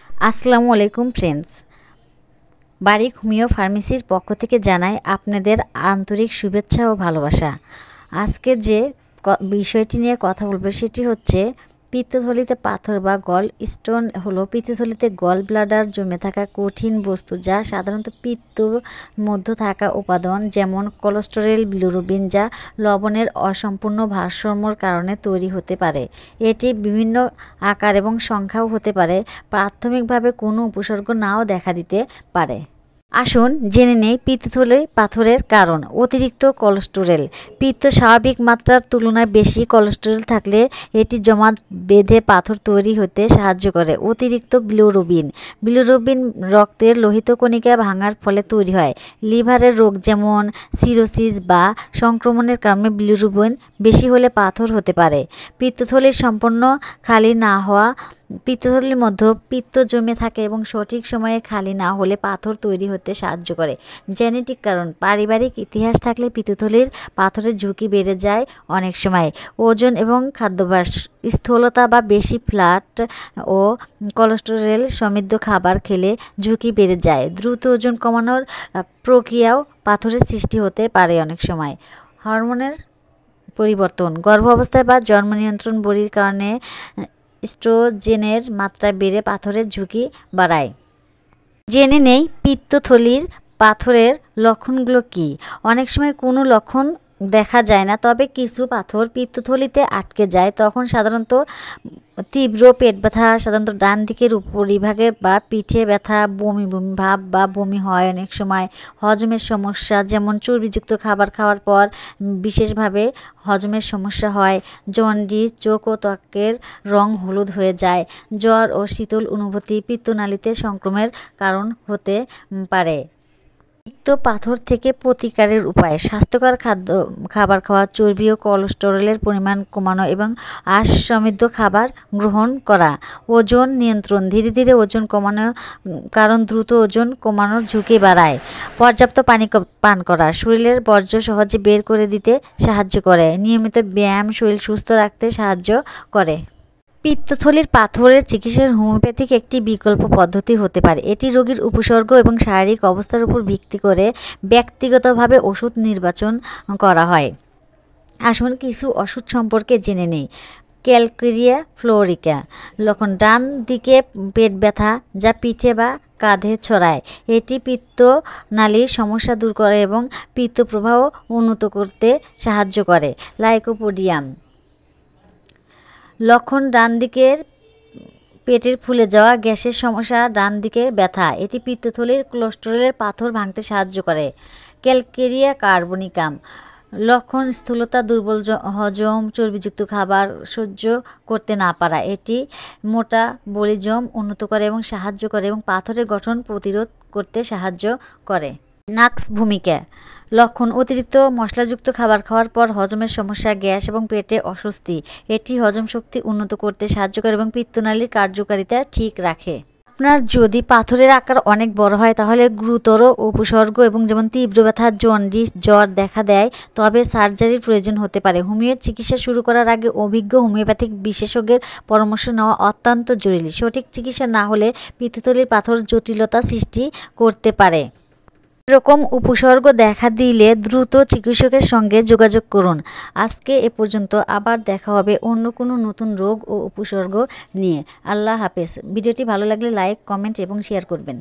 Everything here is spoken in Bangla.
আসসালামু আলাইকুম ফ্রেন্ডস, বারিক হোমিও ফার্মেসির পক্ষ থেকে জানাই আপনাদের আন্তরিক শুভেচ্ছা ও ভালোবাসা। আজকে যে বিষয়টি নিয়ে কথা বলবো সেটি হচ্ছে পিত্তথলিতে পাথর বা গল স্টোন হলো পিত্তথলিতে গল ব্লাডার জমে থাকা কঠিন বস্তু, যা সাধারণত পিত্তর মধ্যে থাকা উপাদান যেমন কোলেস্টেরল, বিলিরুবিন, যা লবণের অসম্পূর্ণ ভারসাম্যর কারণে তৈরি হতে পারে। এটি বিভিন্ন আকার এবং সংখ্যাও হতে পারে। প্রাথমিকভাবে কোনো উপসর্গ নাও দেখা দিতে পারে। আসুন জেনে নেই পিত্তথলি পাথরের কারণ। অতিরিক্ত কোলেস্টেরল। পিত্ত স্বাভাবিক মাত্রার তুলনায় বেশি কোলেস্টেরল থাকলে এটি জমা বেঁধে পাথর তৈরি হতে সাহায্য করে। অতিরিক্ত বিলিরুবিন। বিলিরুবিন রক্তের লোহিত কণিকা ভাঙার ফলে তৈরি হয়। লিভারের রোগ যেমন সিরোসিস বা সংক্রমণের কারণে বিলিরুবিন বেশি হলে পাথর হতে পারে। পিত্তথলি সম্পূর্ণ খালি না হওয়া। পিত্তথলির মধ্যে পিত্ত জমে থাকে এবং সঠিক সময়ে খালি না হলে পাথর তৈরি হতে সাহায্য করে। জেনেটিক কারণ। পারিবারিক ইতিহাস থাকলে পিত্তথলির পাথরের ঝুঁকি বেড়ে যায় অনেক সময়। ওজন এবং খাদ্যাভ্যাস। স্থূলতা বা বেশি ফ্যাট ও কোলেস্টেরল সমৃদ্ধ খাবার খেলে ঝুঁকি বেড়ে যায়। দ্রুত ওজন কমানোর প্রক্রিয়াও পাথরের সৃষ্টি হতে পারে অনেক সময়। হরমোনের পরিবর্তন। গর্ভাবস্থায় বা জন্ম নিয়ন্ত্রণ বড়ির কারণে এস্ট্রোজেনের মাত্রা বেড়ে পাথরের ঝুঁকি বাড়ায়। জেনে নেই পিত্তথলির পাথরের লক্ষণগুলো কী। অনেক সময় কোনো লক্ষণ দেখা যায় না, তবে কিছু পাথর পিত্তথলিতে আটকে যায়। তখন সাধারণত তীব্র পেট ব্যথা, সাধারণত ডান দিকের উপরিভাগে বা পিঠে ব্যথা, বমি বমি ভাব বা বমি হয়। অনেক সময় হজমের সমস্যা, যেমন চর্বিযুক্ত খাবার খাওয়ার পর বিশেষভাবে হজমের সমস্যা হয়। জন্ডিস, চোখ ও ত্বকের রং হলুদ হয়ে যায়। জ্বর ও শীতল অনুভূতি পিত্তনালীতে সংক্রমণের কারণ হতে পারে। পিত্ত পাথর থেকে প্রতিকারের উপায়। স্বাস্থ্যকর খাবার খাওয়া, চর্বি ও কোলেস্টেরলের পরিমাণ কমানো এবং আঁশ সমৃদ্ধ খাবার গ্রহণ করা। ওজন নিয়ন্ত্রণ। ধীরে ধীরে ওজন কমানো, কারণ দ্রুত ওজন কমানোর ঝুঁকি বাড়ায়। পর্যাপ্ত পানি পান করা। শরীরের বর্জ্য সহজে বের করে দিতে সাহায্য করে। নিয়মিত ব্যায়াম শরীর সুস্থ রাখতে সাহায্য করে। পিত্তথলির পাথরের চিকিৎসার হোমিওপ্যাথিক একটি বিকল্প পদ্ধতি হতে পারে। এটি রোগীর উপসর্গ এবং শারীরিক অবস্থার উপর ভিত্তি করে ব্যক্তিগতভাবে ওষুধ নির্বাচন করা হয়। আসুন কিছু ওষুধ সম্পর্কে জেনে নেই। Calcarea fluorica. লক্ষণ। ডান দিকে পেট ব্যথা, যা পিঠে বা কাঁধে ছড়ায়। এটি পিত্তনালীর সমস্যা দূর করে এবং পিত্ত প্রবাহ উন্নত করতে সাহায্য করে। লাইকোপোডিয়াম। লক্ষণ। ডান দিকের পেটের ফুলে যাওয়া, গ্যাসের সমস্যা, ডান দিকে ব্যথা। এটি পিত্তথলির কোলেস্টেরলের পাথর ভাঙতে সাহায্য করে। Calcarea carbonicum. লক্ষণ। স্থূলতা, দুর্বল হজম, চর্বিযুক্ত খাবার সহ্য করতে না পারা। এটি মোটা বলি জম উন্নত করে এবং সাহায্য করে এবং পাথরের গঠন প্রতিরোধ করতে সাহায্য করে। নাক্স ভূমিকা। লক্ষণ। অতিরিক্ত মশলাযুক্ত খাবার খাওয়ার পর হজমের সমস্যা, গ্যাস এবং পেটে অস্বস্তি। এটি হজম শক্তি উন্নত করতে সাহায্য করে এবং পিত্তনালীর কার্যকারিতা ঠিক রাখে। আপনার যদি পাথরের আকার অনেক বড় হয় তাহলে গুরুতর উপসর্গ এবং যেমন তীব্র ব্যথা, জন্ডিস, জ্বর দেখা দেয়, তবে সার্জারির প্রয়োজন হতে পারে। হোমিও চিকিৎসা শুরু করার আগে অভিজ্ঞ হোমিওপ্যাথিক বিশেষজ্ঞের পরামর্শ নেওয়া অত্যন্ত জরুরি। সঠিক চিকিৎসা না হলে পিত্তথলির পাথর জটিলতা সৃষ্টি করতে পারে। এরকম উপসর্গ দেখা দিলে দ্রুত চিকিৎসকের সঙ্গে যোগাযোগ করুন। আজকে এ পর্যন্ত। আবার দেখা হবে অন্য কোনো নতুন রোগ ও উপসর্গ নিয়ে। আল্লাহ হাফেজ। ভিডিওটি ভালো লাগলে লাইক, কমেন্ট এবং শেয়ার করবেন।